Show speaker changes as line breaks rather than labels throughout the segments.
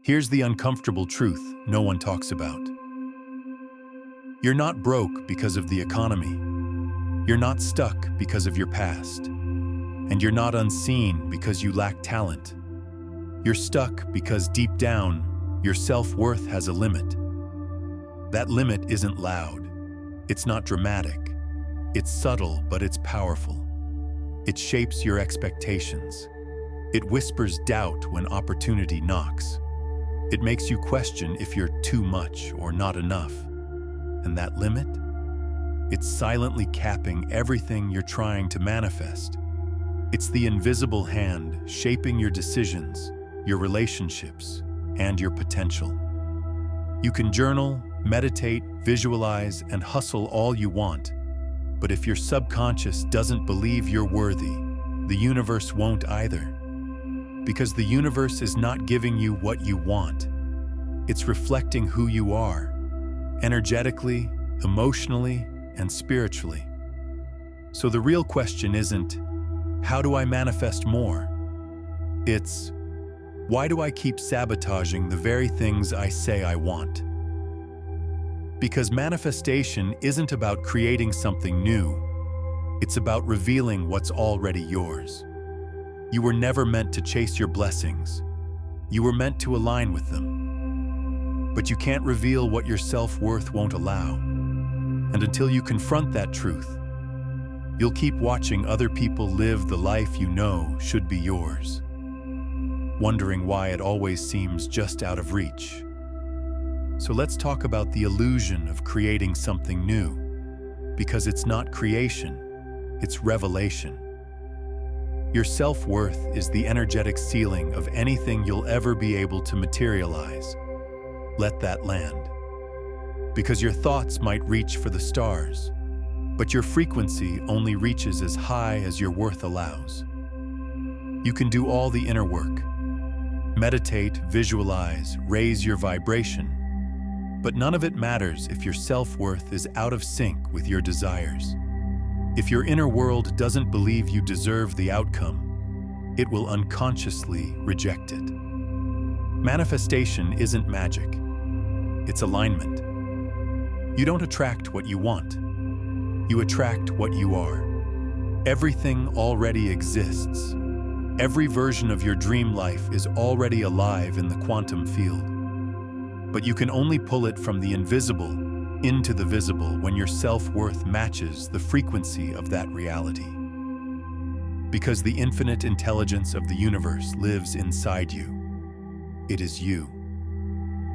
Here's the uncomfortable truth no one talks about. You're not broke because of the economy. You're not stuck because of your past. And you're not unseen because you lack talent. You're stuck because deep down, your self-worth has a limit. That limit isn't loud. It's not dramatic. It's subtle, but it's powerful. It shapes your expectations. It whispers doubt when opportunity knocks. It makes you question if you're too much or not enough. And that limit? It's silently capping everything you're trying to manifest. It's the invisible hand shaping your decisions, your relationships, and your potential. You can journal, meditate, visualize, and hustle all you want. But if your subconscious doesn't believe you're worthy, the universe won't either. Because the universe is not giving you what you want. It's reflecting who you are, energetically, emotionally, and spiritually. So the real question isn't, how do I manifest more? It's, why do I keep sabotaging the very things I say I want? Because manifestation isn't about creating something new. It's about revealing what's already yours. You were never meant to chase your blessings. You were meant to align with them. But you can't reveal what your self-worth won't allow. And until you confront that truth, you'll keep watching other people live the life you know should be yours, wondering why it always seems just out of reach. So let's talk about the illusion of creating something new, because it's not creation, it's revelation. Your self-worth is the energetic ceiling of anything you'll ever be able to materialize. Let that land. Because your thoughts might reach for the stars, but your frequency only reaches as high as your worth allows. You can do all the inner work. Meditate, visualize, raise your vibration. But none of it matters if your self-worth is out of sync with your desires. If your inner world doesn't believe you deserve the outcome, it will unconsciously reject it. Manifestation isn't magic. It's alignment. You don't attract what you want. You attract what you are. Everything already exists. Every version of your dream life is already alive in the quantum field. But you can only pull it from the invisible into the visible when your self-worth matches the frequency of that reality. Because the infinite intelligence of the universe lives inside you. It is you.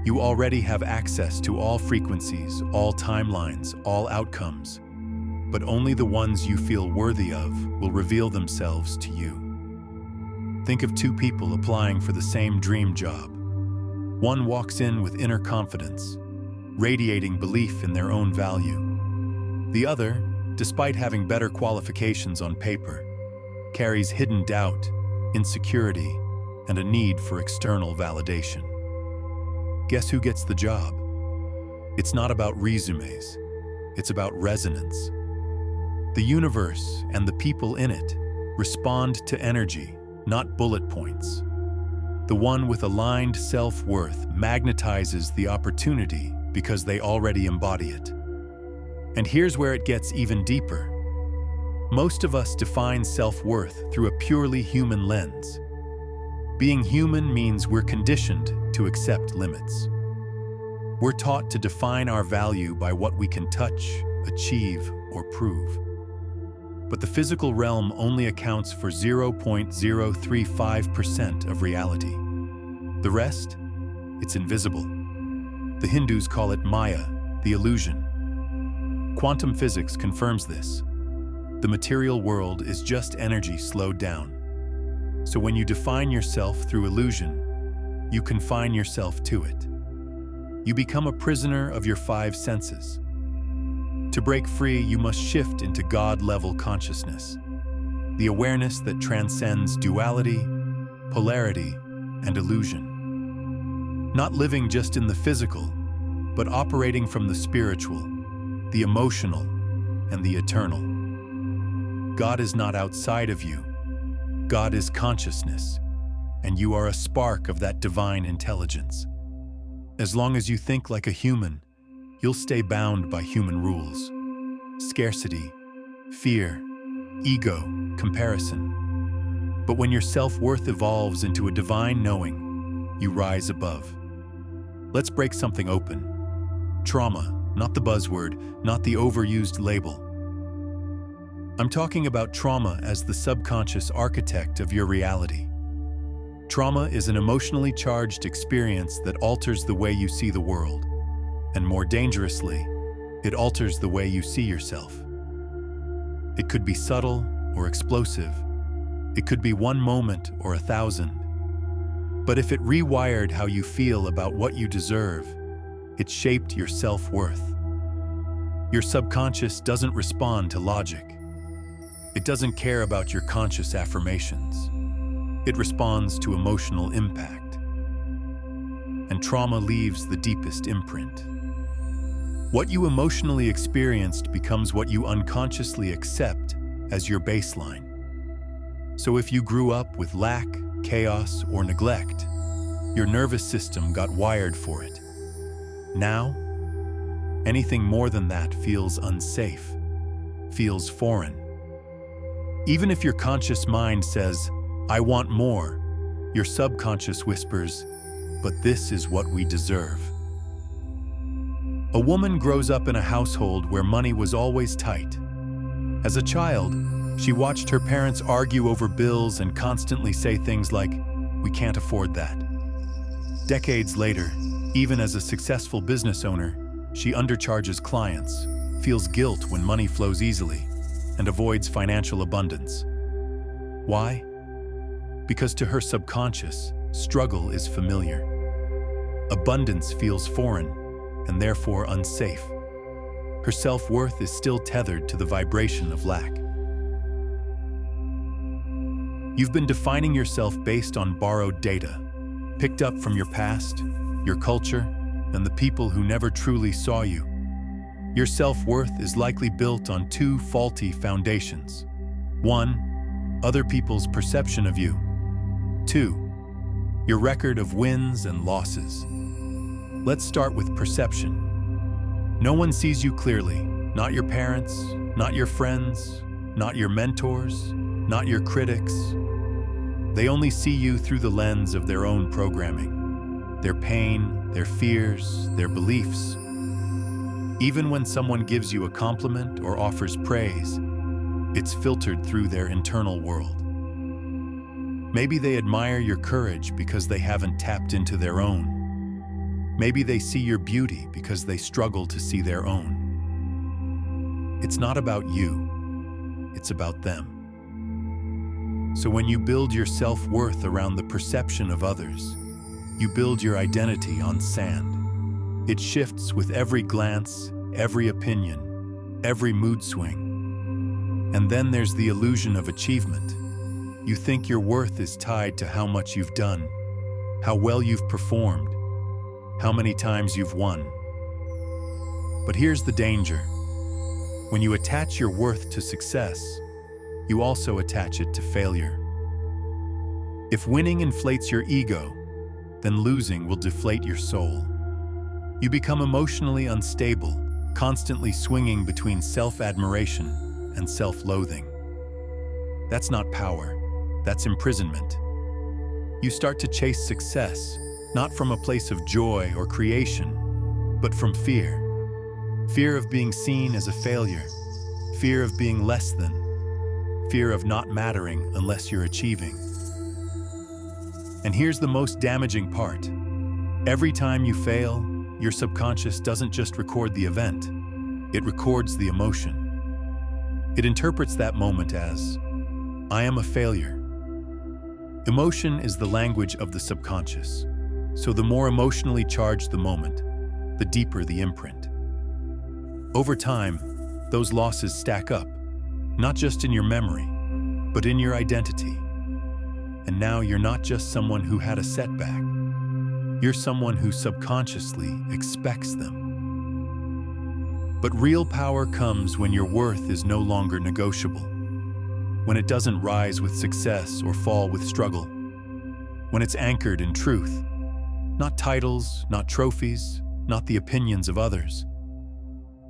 You already have access to all frequencies, all timelines, all outcomes, but only the ones you feel worthy of will reveal themselves to you. Think of two people applying for the same dream job. One walks in with inner confidence, radiating belief in their own value. The other, despite having better qualifications on paper, carries hidden doubt, insecurity, and a need for external validation. Guess who gets the job? It's not about resumes, it's about resonance. The universe and the people in it respond to energy, not bullet points. The one with aligned self-worth magnetizes the opportunity because they already embody it. And here's where it gets even deeper. Most of us define self-worth through a purely human lens. Being human means we're conditioned to accept limits. We're taught to define our value by what we can touch, achieve, or prove. But the physical realm only accounts for 0.035% of reality. The rest? It's invisible. The Hindus call it Maya, the illusion. Quantum physics confirms this. The material world is just energy slowed down. So when you define yourself through illusion, you confine yourself to it. You become a prisoner of your five senses. To break free, you must shift into God-level consciousness, the awareness that transcends duality, polarity, and illusion. Not living just in the physical, but operating from the spiritual, the emotional, and the eternal. God is not outside of you. God is consciousness. and you are a spark of that divine intelligence. As long as you think like a human, you'll stay bound by human rules. Scarcity, fear, ego, comparison. But when your self-worth evolves into a divine knowing, you rise above. Let's break something open. Trauma, not the buzzword, not the overused label. I'm talking about trauma as the subconscious architect of your reality. Trauma is an emotionally charged experience that alters the way you see the world. And more dangerously, it alters the way you see yourself. It could be subtle or explosive. It could be one moment or 1,000. But if it rewired how you feel about what you deserve, it shaped your self-worth. Your subconscious doesn't respond to logic. It doesn't care about your conscious affirmations. It responds to emotional impact. And trauma leaves the deepest imprint. What you emotionally experienced becomes what you unconsciously accept as your baseline. So if you grew up with lack, chaos, or neglect, your nervous system got wired for it. Now, anything more than that feels unsafe, feels foreign. Even if your conscious mind says, "I want more," your subconscious whispers, "But this is what we deserve." A woman grows up in a household where money was always tight. As a child, she watched her parents argue over bills and constantly say things like, "We can't afford that." Decades later, even as a successful business owner, she undercharges clients, feels guilt when money flows easily, and avoids financial abundance. Why? Because to her subconscious, struggle is familiar. Abundance feels foreign, and therefore unsafe. Her self-worth is still tethered to the vibration of lack. You've been defining yourself based on borrowed data, picked up from your past, your culture, and the people who never truly saw you. Your self-worth is likely built on two faulty foundations. 1, other people's perception of you. 2, your record of wins and losses. Let's start with perception. No one sees you clearly, not your parents, not your friends, not your mentors, not your critics. They only see you through the lens of their own programming, their pain, their fears, their beliefs. Even when someone gives you a compliment or offers praise, it's filtered through their internal world. Maybe they admire your courage because they haven't tapped into their own. Maybe they see your beauty because they struggle to see their own. It's not about you, it's about them. So when you build your self-worth around the perception of others, you build your identity on sand. It shifts with every glance, every opinion, every mood swing. And then there's the illusion of achievement. You think your worth is tied to how much you've done, how well you've performed, how many times you've won. But here's the danger. When you attach your worth to success, you also attach it to failure. If winning inflates your ego, then losing will deflate your soul. You become emotionally unstable, constantly swinging between self-admiration and self-loathing. That's not power, that's imprisonment. You start to chase success, not from a place of joy or creation, but from fear. Fear of being seen as a failure, fear of being less than, fear of not mattering unless you're achieving. And here's the most damaging part. Every time you fail, your subconscious doesn't just record the event, it records the emotion. It interprets that moment as, "I am a failure." Emotion is the language of the subconscious, so the more emotionally charged the moment, the deeper the imprint. Over time, those losses stack up, not just in your memory, but in your identity. And now you're not just someone who had a setback. You're someone who subconsciously expects them. But real power comes when your worth is no longer negotiable, when it doesn't rise with success or fall with struggle. when it's anchored in truth. Not titles, not trophies, not the opinions of others.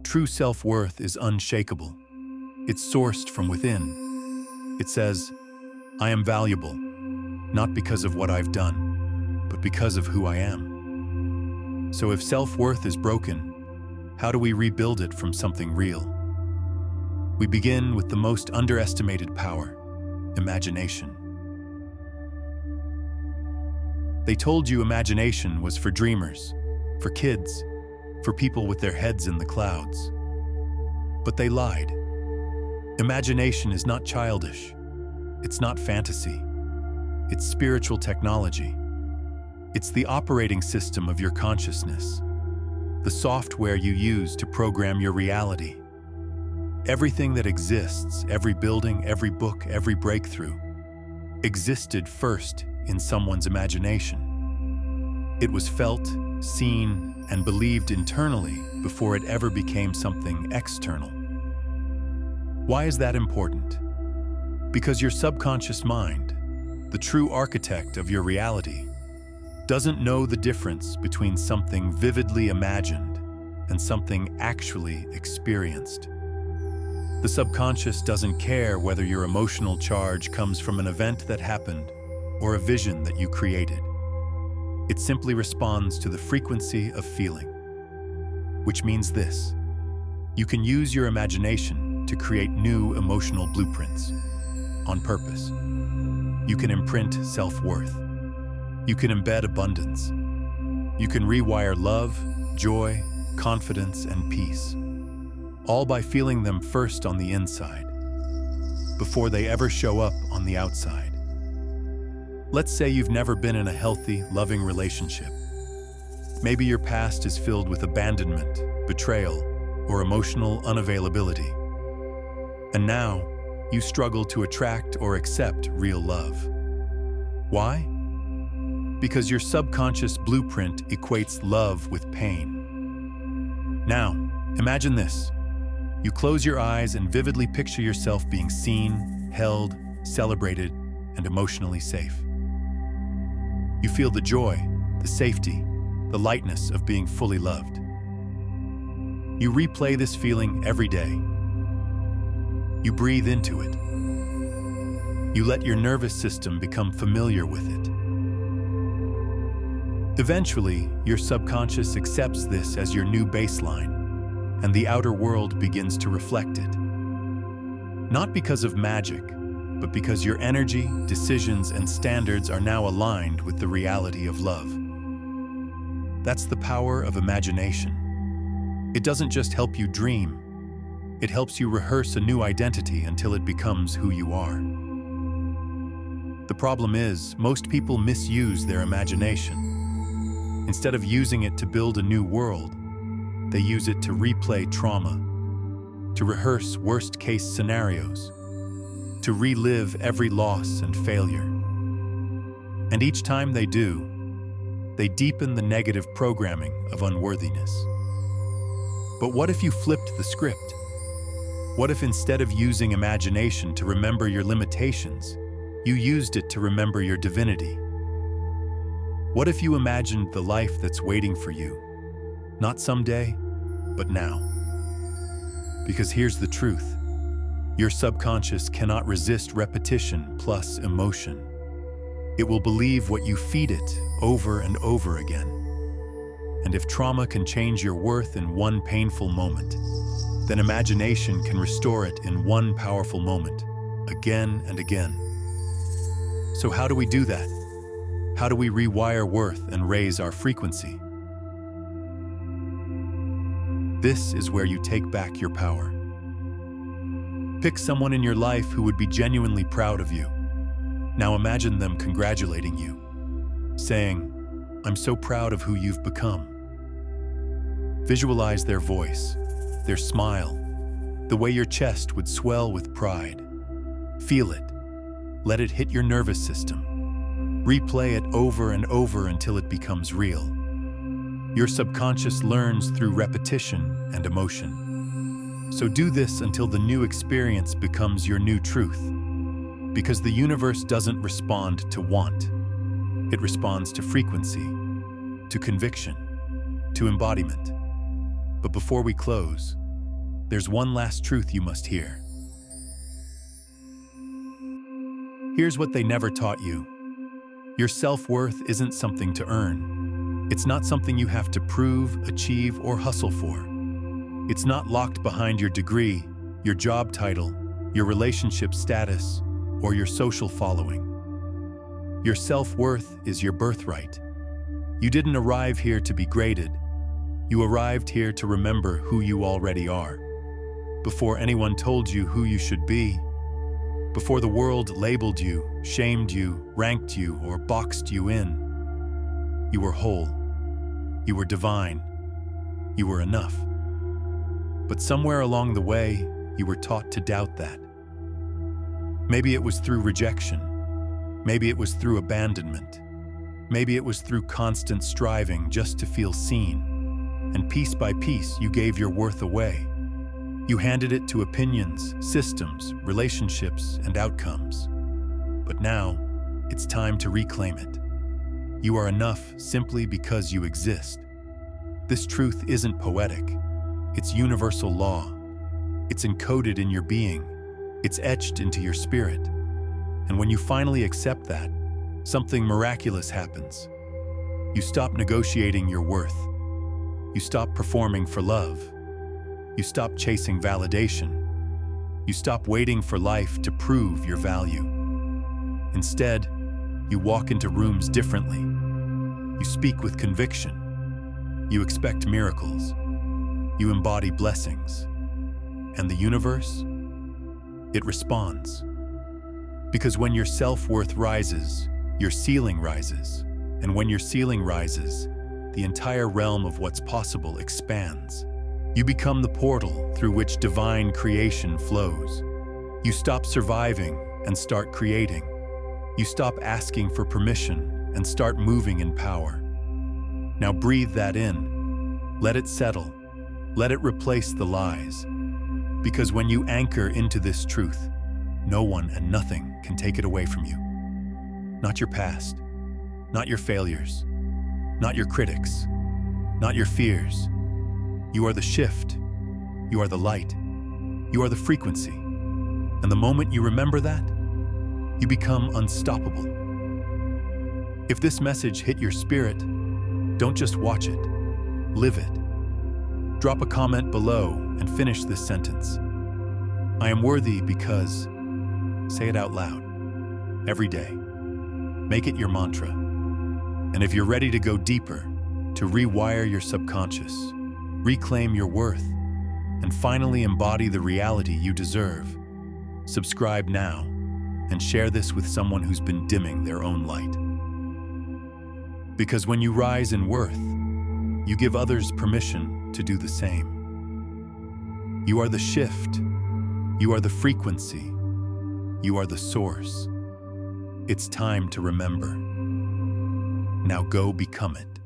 True self-worth is unshakable. It's sourced from within. It says, I am valuable, not because of what I've done, but because of who I am. So if self-worth is broken, how do we rebuild it from something real? We begin with the most underestimated power, imagination. They told you imagination was for dreamers, for kids, for people with their heads in the clouds. But they lied. Imagination is not childish. It's not fantasy. It's spiritual technology. It's the operating system of your consciousness, the software you use to program your reality. Everything that exists, every building, every book, every breakthrough, existed first in someone's imagination. It was felt, seen, and believed internally before it ever became something external. Why is that important? Because your subconscious mind, the true architect of your reality, doesn't know the difference between something vividly imagined and something actually experienced. The subconscious doesn't care whether your emotional charge comes from an event that happened or a vision that you created. It simply responds to the frequency of feeling. Which means this: you can use your imagination to create new emotional blueprints on purpose. You can imprint self-worth. You can embed abundance. You can rewire love, joy, confidence, and peace, all by feeling them first on the inside, before they ever show up on the outside. Let's say you've never been in a healthy, loving relationship. Maybe your past is filled with abandonment, betrayal, or emotional unavailability. And now, you struggle to attract or accept real love. Why? Because your subconscious blueprint equates love with pain. Now, imagine this. You close your eyes and vividly picture yourself being seen, held, celebrated, and emotionally safe. You feel the joy, the safety, the lightness of being fully loved. You replay this feeling every day. You breathe into it. You let your nervous system become familiar with it. Eventually, your subconscious accepts this as your new baseline, and the outer world begins to reflect it. Not because of magic, but because your energy, decisions, and standards are now aligned with the reality of love. That's the power of imagination. It doesn't just help you dream, it helps you rehearse a new identity until it becomes who you are. The problem is, most people misuse their imagination. Instead of using it to build a new world, they use it to replay trauma, to rehearse worst-case scenarios, to relive every loss and failure. And each time they do, they deepen the negative programming of unworthiness. But what if you flipped the script? What if instead of using imagination to remember your limitations, you used it to remember your divinity? What if you imagined the life that's waiting for you? Not someday, but now. Because here's the truth. Your subconscious cannot resist repetition plus emotion. It will believe what you feed it over and over again. And if trauma can change your worth in one painful moment, then imagination can restore it in one powerful moment, again and again. So how do we do that? How do we rewire worth and raise our frequency? This is where you take back your power. Pick someone in your life who would be genuinely proud of you. Now imagine them congratulating you, saying, "I'm so proud of who you've become." Visualize their voice, their smile, the way your chest would swell with pride. Feel it. Let it hit your nervous system. Replay it over and over until it becomes real. Your subconscious learns through repetition and emotion. So do this until the new experience becomes your new truth. Because the universe doesn't respond to want. It responds to frequency, to conviction, to embodiment. But before we close, there's one last truth you must hear. Here's what they never taught you. Your self-worth isn't something to earn. It's not something you have to prove, achieve, or hustle for. It's not locked behind your degree, your job title, your relationship status, or your social following. Your self-worth is your birthright. You didn't arrive here to be graded. You arrived here to remember who you already are. Before anyone told you who you should be, before the world labeled you, shamed you, ranked you, or boxed you in, you were whole. You were divine. You were enough. But somewhere along the way, you were taught to doubt that. Maybe it was through rejection. Maybe it was through abandonment. Maybe it was through constant striving just to feel seen. And piece by piece, you gave your worth away. You handed it to opinions, systems, relationships, and outcomes. But now, it's time to reclaim it. You are enough simply because you exist. This truth isn't poetic. It's universal law. It's encoded in your being. It's etched into your spirit. And when you finally accept that, something miraculous happens. You stop negotiating your worth. You stop performing for love. You stop chasing validation. You stop waiting for life to prove your value. Instead, you walk into rooms differently. You speak with conviction. You expect miracles. You embody blessings. And the universe? It responds. Because when your self-worth rises, your ceiling rises. And when your ceiling rises, the entire realm of what's possible expands. You become the portal through which divine creation flows. You stop surviving and start creating. You stop asking for permission and start moving in power. Now breathe that in. Let it settle. Let it replace the lies. Because when you anchor into this truth, no one and nothing can take it away from you. Not your past, not your failures, not your critics, not your fears. You are the shift. You are the light. You are the frequency. And the moment you remember that, you become unstoppable. If this message hit your spirit, don't just watch it, live it. Drop a comment below and finish this sentence. I am worthy because, say it out loud, every day. Make it your mantra. And if you're ready to go deeper, to rewire your subconscious, reclaim your worth, and finally embody the reality you deserve, subscribe now and share this with someone who's been dimming their own light. Because when you rise in worth, you give others permission to do the same. You are the shift. You are the frequency. You are the source. It's time to remember. Now go become it.